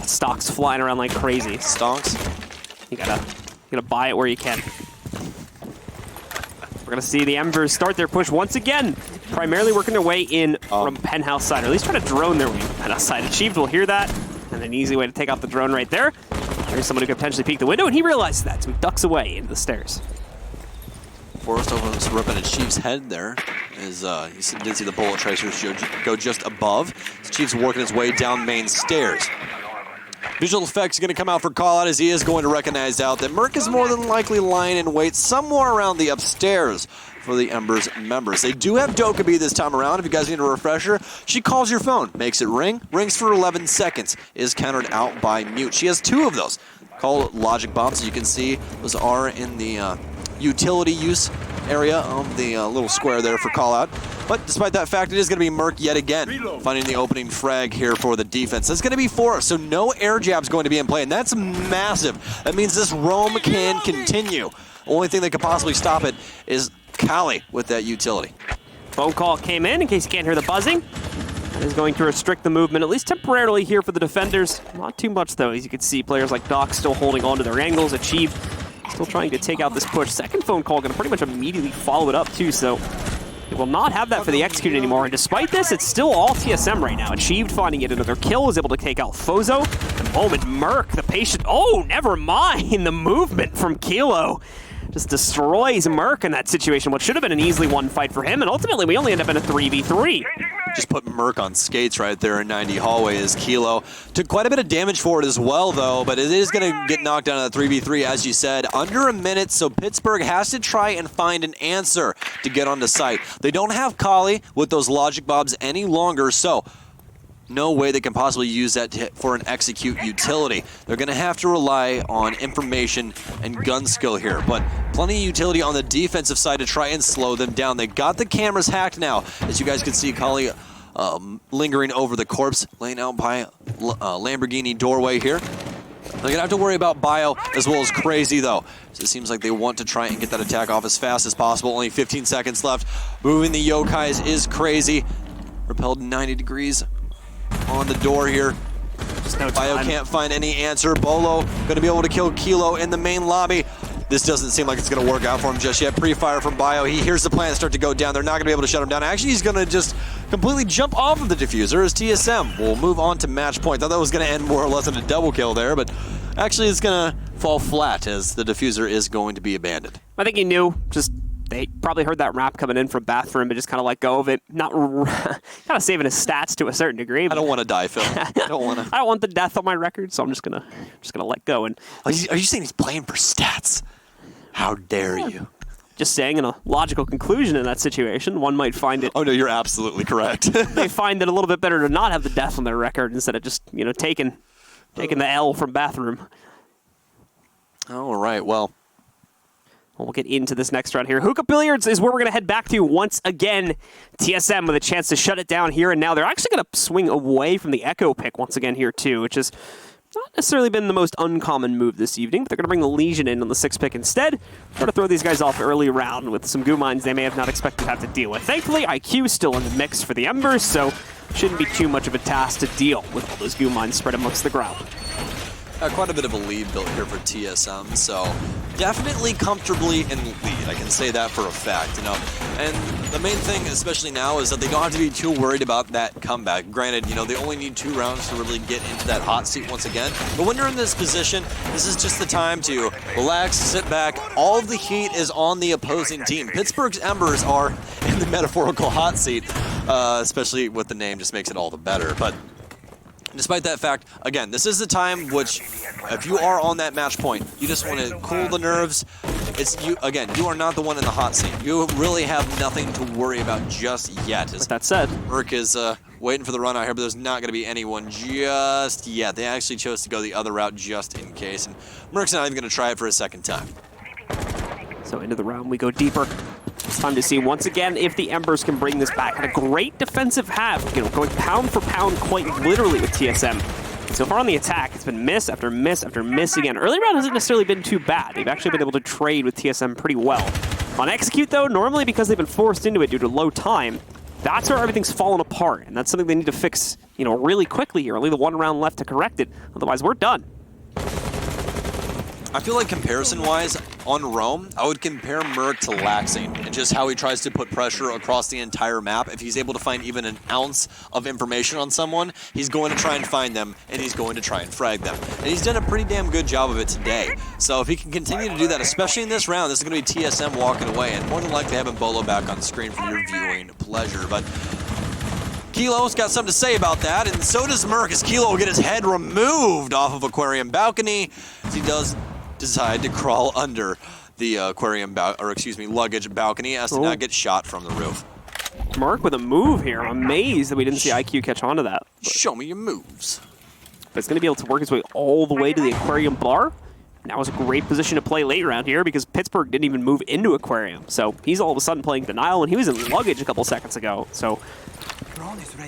Stocks flying around like crazy. Stonks? You gotta buy it where you can. We're gonna see the Embers start their push once again, primarily working their way in from Penthouse side, or at least trying to drone their way in Penthouse side. Achieved will hear that, and an easy way to take out the drone right there. There's someone who could potentially peek the window, and he realizes that, so he ducks away into the stairs. Forrest almost ripping Chief's head there. You did see the bullet tracers go just above. Chief's working his way down main stairs. Visual effects going to come out for call out, as he is going to recognize out that Merc is more than likely lying in wait somewhere around the upstairs for the Embers members. They do have Dokkaebi this time around. If you guys need a refresher, she calls your phone, makes it ring, rings for 11 seconds, is countered out by mute. She has 2 of those. Call logic bombs, as you can see. Those are in the utility use area of the little square there for call out. But despite that fact, it is going to be Merc yet again, finding the opening frag here for the defense. That's going to be 4, so no air jab's going to be in play, and that's massive. That means this roam can continue. Only thing that could possibly stop it is Kali with that utility. Phone call came in case you can't hear the buzzing. That is going to restrict the movement, at least temporarily here for the defenders. Not too much, though. As you can see, players like Doc still holding on to their angles. Achieved still trying to take out this push. Second phone call going to pretty much immediately follow it up, too, so they will not have that for the execute anymore. And despite this, it's still all TSM right now. Achieved finding yet another kill, is able to take out Fozo. The moment Merc, the patient, oh, never mind the movement from Kilo. Just destroys Merc in that situation. What should have been an easily won fight for him, and ultimately we only end up in a 3v3. Just put Merc on skates right there in 90 hallway as Kilo. Took quite a bit of damage for it as well, though, but it is going to get knocked down in the 3v3, as you said. Under a minute, so Pittsburg has to try and find an answer to get onto site. They don't have Kali with those logic bobs any longer, so no way they can possibly use that for an execute utility. They're going to have to rely on information and gun skill here, but plenty of utility on the defensive side to try and slow them down. They got the cameras hacked now. As you guys can see, Kali lingering over the corpse, laying out by Lamborghini doorway here. They're going to have to worry about Bio as well as Crazy, though. So it seems like they want to try and get that attack off as fast as possible. Only 15 seconds left. Moving the Yokais is Crazy. Repelled 90 degrees on the door here. Just no Bio time. can't find any answer. Bolo going to be able to kill Kilo in the main lobby. This doesn't seem like it's going to work out for him just yet. Pre-fire from Bio. He hears the plant start to go down. They're not going to be able to shut him down. Actually, he's going to just completely jump off of the diffuser as TSM will move on to match point. Thought that was going to end more or less in a double kill there, but actually it's going to fall flat as the diffuser is going to be abandoned. I think he knew. Just they probably heard that rap coming in from Bathroom, but just kind of let go of it. Not kind of saving his stats to a certain degree. I don't want to die, Phil. I don't want to. I don't want the death on my record, so I'm just gonna let go. And Are you saying he's playing for stats? How dare you? just saying, in a logical conclusion in that situation, one might find it. Oh no, you're absolutely correct. They find it a little bit better to not have the death on their record instead of just taking the L from Bathroom. All right, well. We'll get into this next round here. Hookah Billiards is where we're going to head back to once again. TSM with a chance to shut it down here and now. They're actually going to swing away from the Echo pick once again here too, which has not necessarily been the most uncommon move this evening, but they're going to bring the Legion in on the 6th pick instead. Try to throw these guys off early round with some goo mines they may have not expected to have to deal with. Thankfully, IQ still in the mix for the Embers, so shouldn't be too much of a task to deal with all those goo mines spread amongst the ground. Quite a bit of a lead built here for TSM, so definitely comfortably in the lead. I can say that for a fact, And the main thing, especially now, is that they don't have to be too worried about that comeback. Granted, they only need 2 rounds to really get into that hot seat once again. But when you're in this position, this is just the time to relax, sit back. All of the heat is on the opposing team. Pittsburgh's Embers are in the metaphorical hot seat, especially with the name, just makes it all the better. But despite that fact, again, this is the time which, if you are on that match point, you just want to cool the nerves. You are not the one in the hot seat. You really have nothing to worry about just yet. With that said, Merc is waiting for the run out here, but there's not going to be anyone just yet. They actually chose to go the other route just in case, and Merc's not even going to try it for a second time. so into the round we go deeper. It's time to see once again if the Embers can bring this back. Had a great defensive half, going pound for pound quite literally with TSM. So far on the attack, it's been miss after miss after miss again. Early round hasn't necessarily been too bad. They've actually been able to trade with TSM pretty well. On execute though, normally because they've been forced into it due to low time, that's where everything's fallen apart. And that's something they need to fix, really quickly here. Only the 1 round left to correct it. Otherwise, we're done. I feel like comparison-wise, on Roam, I would compare Merc to Laxing and just how he tries to put pressure across the entire map. If he's able to find even an ounce of information on someone, he's going to try and find them, and he's going to try and frag them. And he's done a pretty damn good job of it today. So if he can continue to do that, especially in this round, this is going to be TSM walking away, and more than likely having Bolo back on screen for your viewing pleasure. But Kilo's got something to say about that, and so does Merc, as Kilo will get his head removed off of Aquarium Balcony, as he does decide to crawl under the luggage balcony as to not get shot from the roof. Merc with a move here. I'm amazed that we didn't see IQ catch on to that. Show me your moves. But it's going to be able to work his way all the way to the aquarium bar. Now is a great position to play late round here because Pittsburg didn't even move into Aquarium. So he's all of a sudden playing Denial when he was in Luggage a couple seconds ago. So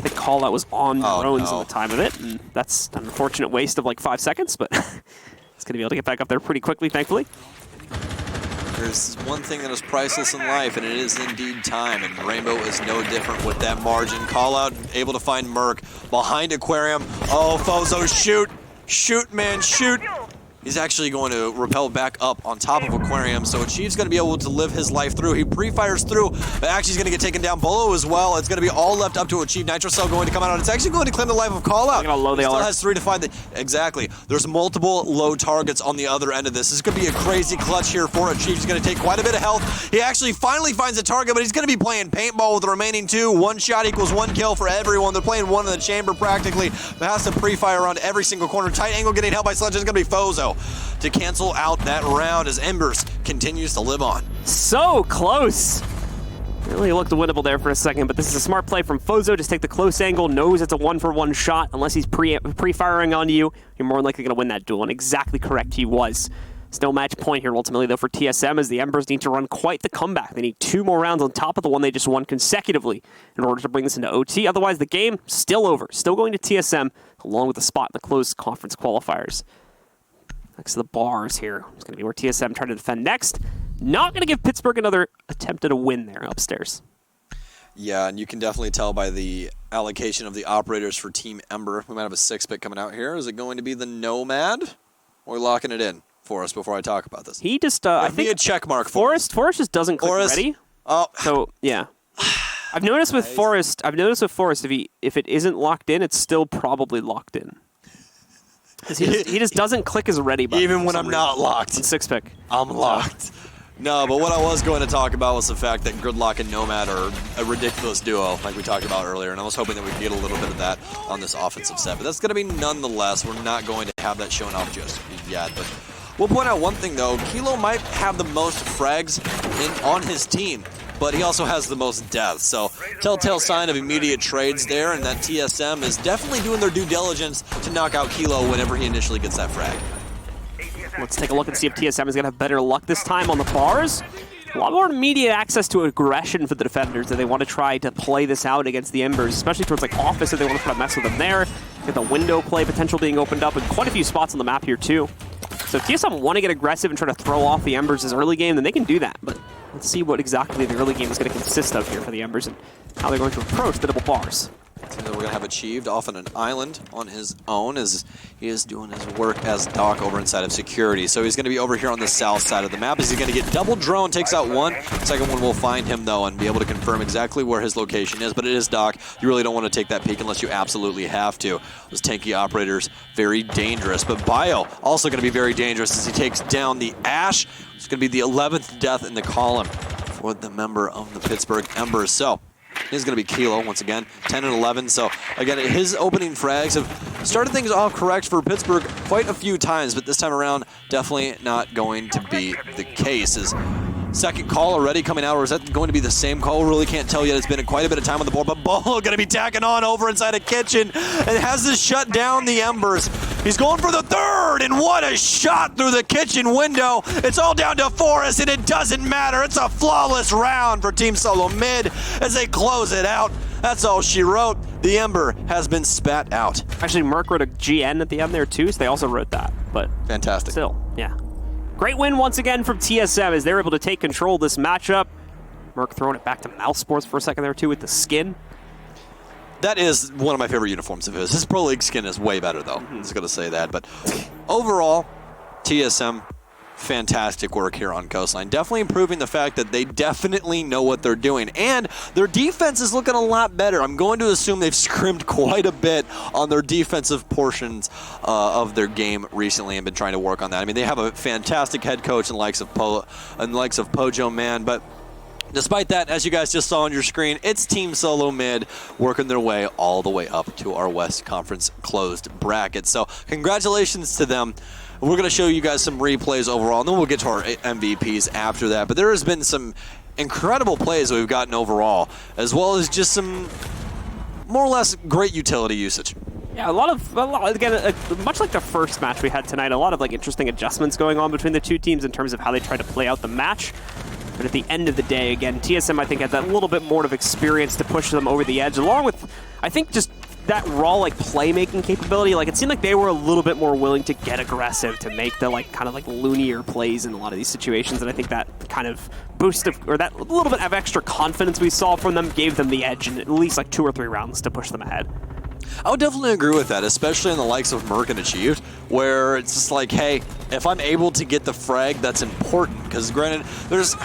the call that was on drones at the time of it. And that's an unfortunate waste of like 5 seconds, but it's going to be able to get back up there pretty quickly, thankfully. There's one thing that is priceless in life, and it is indeed time, and Rainbow is no different with that margin. Call out, able to find Merc behind Aquarium. Oh, Fozo, shoot! Shoot, man, shoot! He's actually going to rappel back up on top of Aquarium, so Achieve's going to be able to live his life through. He pre-fires through, but actually he's going to get taken down. Bolo as well. It's going to be all left up to Achieve. Nitro Cell going to come out. It's actually going to claim the life of Call Out. Look how low they still are. has 3 to 5. Exactly. There's multiple low targets on the other end of this. This is going to be a crazy clutch here for Achieve. He's going to take quite a bit of health. He actually finally finds a target, but he's going to be playing paintball with the remaining 2. 1 shot equals 1 kill for everyone. They're playing 1 in the chamber practically, but has to pre-fire around every single corner. Tight angle getting held by Sledge. It's going to be Fozo to cancel out that round as Embers continues to live on. So close. Really looked winnable there for a second, but this is a smart play from Fozo. Just take the close angle, knows it's a 1-for-1 shot. Unless he's pre-firing onto you, you're more than likely going to win that duel, and exactly correct he was. Still match point here ultimately, though, for TSM, as the Embers need to run quite the comeback. They need 2 more rounds on top of the one they just won consecutively in order to bring this into OT. Otherwise, the game still over. Still going to TSM, along with the spot in the closed conference qualifiers. Next to the bars here. It's going to be where TSM try to defend next. Not going to give Pittsburg another attempt at a win there upstairs. Yeah, and you can definitely tell by the allocation of the operators for Team Ember. We might have a 6-pick coming out here. Is it going to be the Nomad? Or are we locking it in for us before I talk about this? He just, I think... a check mark for Forrest just doesn't click ready. Oh. So, yeah. I've noticed with Forrest, if it isn't locked in, it's still probably locked in. He just doesn't click his ready button. Even when I'm not locked. 6-pick. I'm locked. No, but what I was going to talk about was the fact that Gridlock and Nomad are a ridiculous duo, like we talked about earlier, and I was hoping that we could get a little bit of that on this offensive set. But that's going to be nonetheless. We're not going to have that shown off just yet. But we'll point out one thing, though. Kilo might have the most frags on his team, but he also has the most deaths. So telltale sign of immediate trades there, and that TSM is definitely doing their due diligence to knock out Kilo whenever he initially gets that frag. Let's take a look and see if TSM is going to have better luck this time on the bars. A lot more immediate access to aggression for the defenders that they want to try to play this out against the Embers, especially towards like Office if they want to try to mess with them there. Get the window play potential being opened up, and quite a few spots on the map here too. So if TSM want to get aggressive and try to throw off the Embers' this early game, then they can do that. But let's see what exactly the early game is going to consist of here for the Embers and how they're going to approach the double bars. That we're going to have Achieved off on an island on his own as he is doing his work as Doc over inside of security. So he's going to be over here on the south side of the map. Is he going to get double drone, takes out one. Second one will find him, though, and be able to confirm exactly where his location is. But it is Doc. You really don't want to take that peek unless you absolutely have to. Those tanky operators, very dangerous. But Bio, also going to be very dangerous as he takes down the Ash. It's going to be the 11th death in the column for the member of the Pittsburg Embers. So he's going to be Kilo once again, 10 and 11. So again, his opening frags have started things off correct for Pittsburg quite a few times, but this time around, definitely not going to be the case. His second call already coming out, or is that going to be the same call? Really can't tell yet. It's been quite a bit of time on the board, but Bolo going to be tacking on over inside a kitchen and has to shut down the Embers. He's going for the third, and what a shot through the kitchen window. It's all down to Forrest, and it doesn't matter. It's a flawless round for Team SoloMid as they close it out. That's all she wrote. The Ember has been spat out. Actually, Merc wrote a GN at the end there too, so they also wrote that. But fantastic. Still, yeah. Great win once again from TSM as they're able to take control of this matchup. Merc throwing it back to Mouth Sports for a second there too with the skin. That is one of my favorite uniforms of his. His Pro League skin is way better, though. I was going to say that. But overall, TSM, fantastic work here on Coastline. Definitely improving the fact that they definitely know what they're doing. And their defense is looking a lot better. I'm going to assume they've scrimmed quite a bit on their defensive portions of their game recently and been trying to work on that. I mean, they have a fantastic head coach and likes of Pojo, man. But despite that, as you guys just saw on your screen, it's Team SoloMid working their way all the way up to our West Conference closed bracket. So congratulations to them. We're going to show you guys some replays overall, and then we'll get to our MVPs after that. But there has been some incredible plays that we've gotten overall, as well as just some more or less great utility usage. Yeah, a lot again, much like the first match we had tonight, a lot of like interesting adjustments going on between the two teams in terms of how they try to play out the match. But at the end of the day, again, TSM I think had that little bit more of experience to push them over the edge, along with, I think, just that raw like playmaking capability. Like it seemed like they were a little bit more willing to get aggressive, to make the like kind of like loonier plays in a lot of these situations, and I think that kind of boost of, or that little bit of extra confidence we saw from them gave them the edge in at least like 2 or 3 rounds to push them ahead. I would definitely agree with that, especially in the likes of Merc and Achieved, where it's just like, hey, if I'm able to get the frag, that's important. Because granted, there's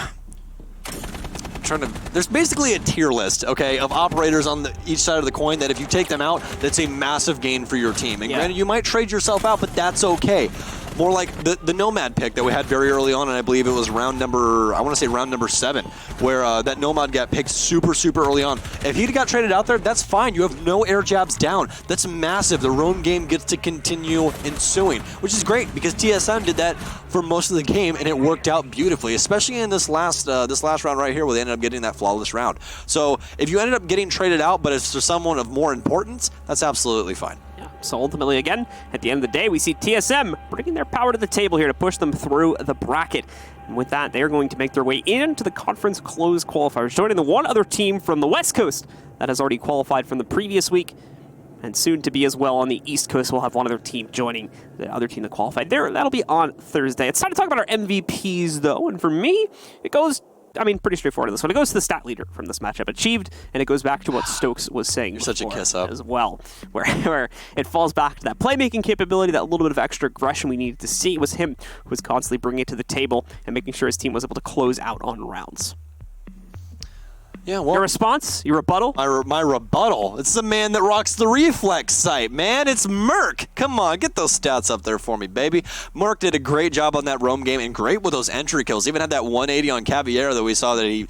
basically a tier list, okay, of operators on each side of the coin that if you take them out, that's a massive gain for your team. And granted, you might trade yourself out, but that's okay. More like the Nomad pick that we had very early on, and I believe it was round number, I want to say round number 7, where that Nomad got picked super early on. If he'd got traded out there, that's fine. You have no air jabs down. That's massive. The roam game gets to continue ensuing, which is great because TSM did that for most of the game, and it worked out beautifully, especially in this last round right here where they ended up getting that flawless round. So if you ended up getting traded out, but it's for someone of more importance, that's absolutely fine. So ultimately, again, at the end of the day, we see TSM bringing their power to the table here to push them through the bracket. And with that, they're going to make their way into the conference closed qualifiers, joining the one other team from the West Coast that has already qualified from the previous week. And soon to be as well on the East Coast, we'll have one other team joining the other team that qualified there. That'll be on Thursday. It's time to talk about our MVPs, though. And for me, it goes, I mean, pretty straightforward in this one. It goes to the stat leader from this matchup, Achieved, and it goes back to what Stokes was saying. You're such a kiss up as well, where it falls back to that playmaking capability, that little bit of extra aggression we needed to see. It was him who was constantly bringing it to the table and making sure his team was able to close out on rounds. Yeah, well, your response? Your rebuttal? My rebuttal? It's the man that rocks the reflex sight, man. It's Merc. Come on, get those stats up there for me, baby. Merc did a great job on that roam game and great with those entry kills. Even had that 180 on Caviera that we saw that he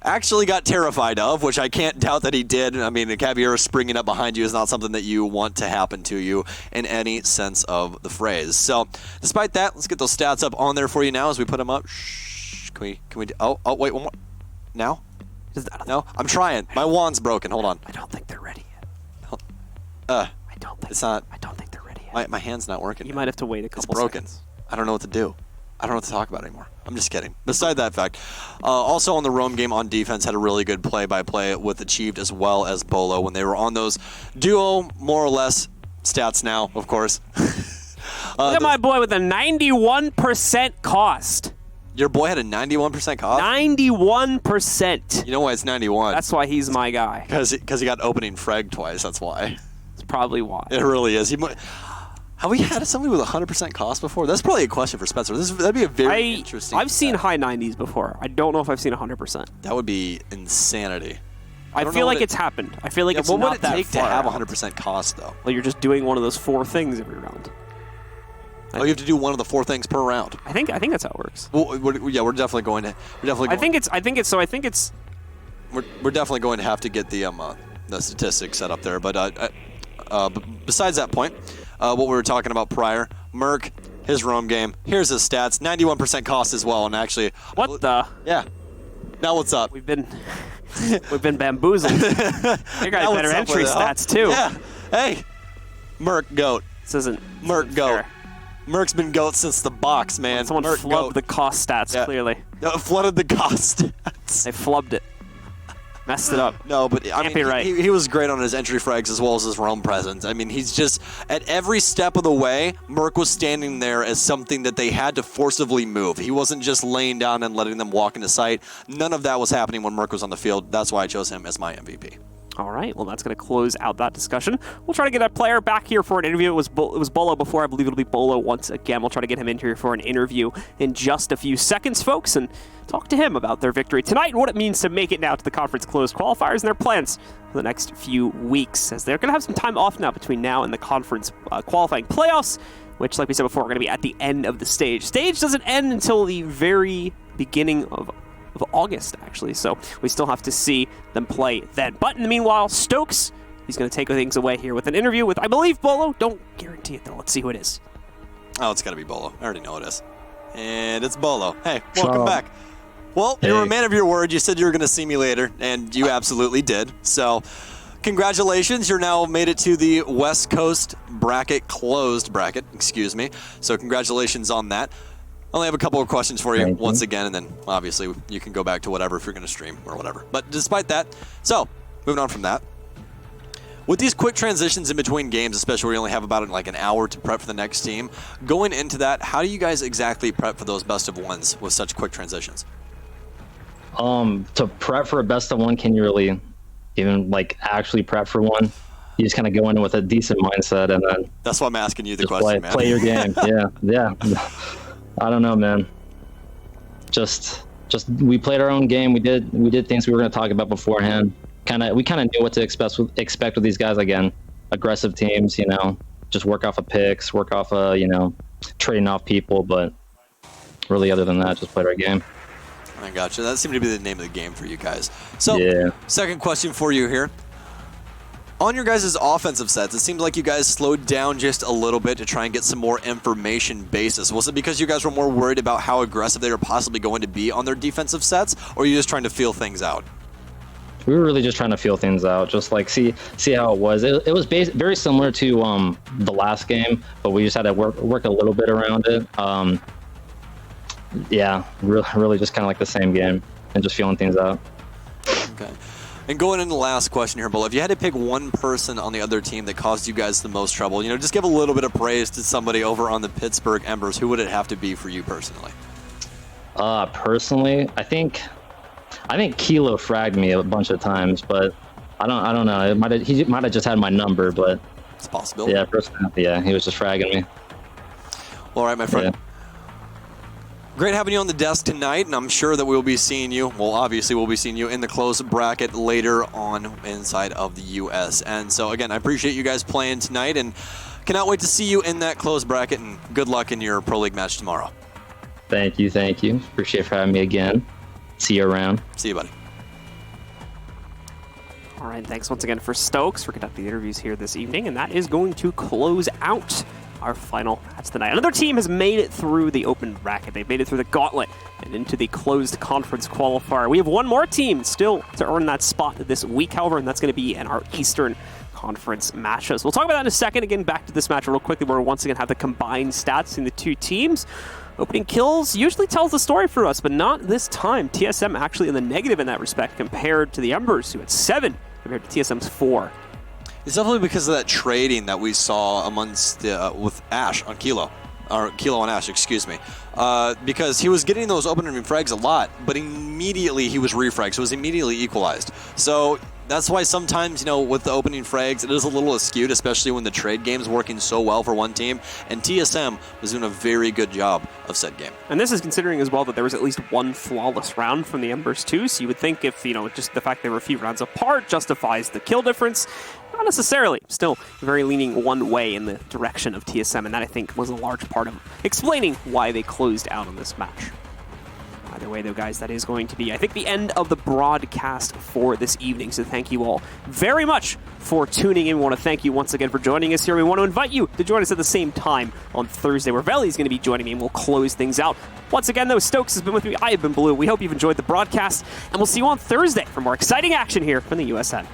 actually got terrified of, which I can't doubt that he did. I mean, the Caviera springing up behind you is not something that you want to happen to you in any sense of the phrase. So, despite that, let's get those stats up on there for you now as we put them up. Shh, can we, oh, wait, one more. Now? No, I'm trying. My wand's broken. Hold on. I don't think they're ready yet. I don't think they're ready yet. My hand's not working. You might have to wait a couple It's broken. seconds. I don't know what to do. I don't know what to talk about anymore. I'm just kidding. Beside that fact, also on the roam game on defense, had a really good play-by-play with Achieved as well as Bolo when they were on those duo, more or less, stats now, of course. Look at my boy with a 91% cost. Your boy had a 91% cost? 91%. You know why it's 91? That's why he's my guy. Because he got opening frag twice, that's why. That's probably why. It really is. Have we had somebody with 100% cost before? That's probably a question for Spencer. That'd be a very interesting I've seen high 90s before. I don't know if I've seen 100%. That would be insanity. I feel like it's happened. I feel like it's not that far. What would it take to have 100% cost, though? Well, you're just doing one of those 4 things every round. Oh, you have to do one of the 4 things per round. I think that's how it works. Well, we're definitely going to. I think it's. We're definitely going to have to get the statistics set up there. But besides that point, what we were talking about prior, Merc, his roam game. Here's his stats: 91% cost as well. And actually, what the? Yeah. Now what's up? We've been bamboozled. You got better entry stats too. Yeah. Hey, Merc goat. This isn't Merc goat. Fair. Merc's been GOAT since the box, man. Someone Merc flubbed the cost stats, clearly. Flooded the cost stats. They flubbed it. Messed it up. No, but I mean, right. he was great on his entry frags as well as his roam presence. I mean, he's just, at every step of the way, Merc was standing there as something that they had to forcibly move. He wasn't just laying down and letting them walk into sight. None of that was happening when Merc was on the field. That's why I chose him as my MVP. All right, well, that's going to close out that discussion. We'll try to get that player back here for an interview. It was Bolo before. I believe it'll be Bolo once again. We'll try to get him in here for an interview in just a few seconds, folks, and talk to him about their victory tonight and what it means to make it now to the conference closed qualifiers and their plans for the next few weeks, as they're going to have some time off now between now and the conference qualifying playoffs, which, like we said before, are going to be at the end of the stage. Stage doesn't end until the very beginning of August, actually, so we still have to see them play then. But in the meanwhile, Stokes, he's going to take things away here with an interview with, I believe, Bolo. Don't guarantee it, though. Let's see who it is. Oh, it's got to be Bolo. I already know it is. And it's Bolo. Hey, welcome back. Well, you were a man of your word. You said you were going to see me later, and you absolutely did. So, congratulations. You're now made it to the West Coast closed bracket, excuse me. So congratulations on that. I only have a couple of questions for you once again, and then obviously you can go back to whatever if you're going to stream or whatever. But despite that, so moving on from that. With these quick transitions in between games, especially where you only have about like an hour to prep for the next team, going into that, how do you guys exactly prep for those best of ones with such quick transitions? To prep for a best of one, can you really even like actually prep for one? You just kind of go in with a decent mindset, and then that's why I'm asking you the question, man. Play your game. Yeah. I don't know, man. Just we played our own game. We did things we were going to talk about beforehand. We kind of knew what to expect with these guys. Again, aggressive teams, you know, just work off of picks, work off of, you know, trading off people, but really other than that, just played our game. I gotcha. That seemed to be the name of the game for you guys. So, second question for you here. On your guys' offensive sets, it seems like you guys slowed down just a little bit to try and get some more information basis. Was it because you guys were more worried about how aggressive they were possibly going to be on their defensive sets, or are you just trying to feel things out? We were really just trying to feel things out, just like see how it was. It was very similar to the last game, but we just had to work a little bit around it. Yeah, really just kind of like the same game and just feeling things out. Okay. And going into the last question here, Bull, if you had to pick one person on the other team that caused you guys the most trouble, you know, just give a little bit of praise to somebody over on the Pittsburg Embers, who would it have to be for you personally? Personally, I think Kilo fragged me a bunch of times, but I don't know. He might have just had my number, but it's a possibility. Yeah, personally, yeah, he was just fragging me. Well, all right, my friend. Yeah. Great having you on the desk tonight, and I'm sure that we'll be seeing you. Well, obviously, we'll be seeing you in the closed bracket later on inside of the US. And so, again, I appreciate you guys playing tonight, and cannot wait to see you in that closed bracket. And good luck in your Pro League match tomorrow. Thank you. Appreciate for having me again. See you around. See you, buddy. All right, thanks once again for Stokes for conducting the interviews here this evening, and that is going to close out our final match tonight. Another team has made it through the open bracket. They've made it through the gauntlet and into the closed conference qualifier. We have one more team still to earn that spot this week, however, and that's going to be in our Eastern Conference matchups. We'll talk about that in a second. Again, back to this match real quickly, where we once again have the combined stats in the two teams. Opening kills usually tells the story for us, but not this time. TSM actually in the negative in that respect compared to the Embers, who had 7 compared to TSM's 4. It's definitely because of that trading that we saw amongst with Ash on Kilo. Or Kilo and Ash, excuse me. Because he was getting those opening frags a lot, but immediately he was refragged, so it was immediately equalized. So that's why sometimes, you know, with the opening frags, it is a little skewed, especially when the trade game's working so well for one team. And TSM was doing a very good job of said game. And this is considering as well that there was at least one flawless round from the Embers too. So you would think if, you know, just the fact they were a few rounds apart justifies the kill difference. Not necessarily. Still very leaning one way in the direction of TSM, and that I think was a large part of explaining why they closed out on this match. Either way, though, guys, that is going to be, I think, the end of the broadcast for this evening. So thank you all very much for tuning in. We want to thank you once again for joining us here. We want to invite you to join us at the same time on Thursday, where Veli is going to be joining me, and we'll close things out. Once again, though, Stokes has been with me. I have been Blue. We hope you've enjoyed the broadcast, and we'll see you on Thursday for more exciting action here from the USN.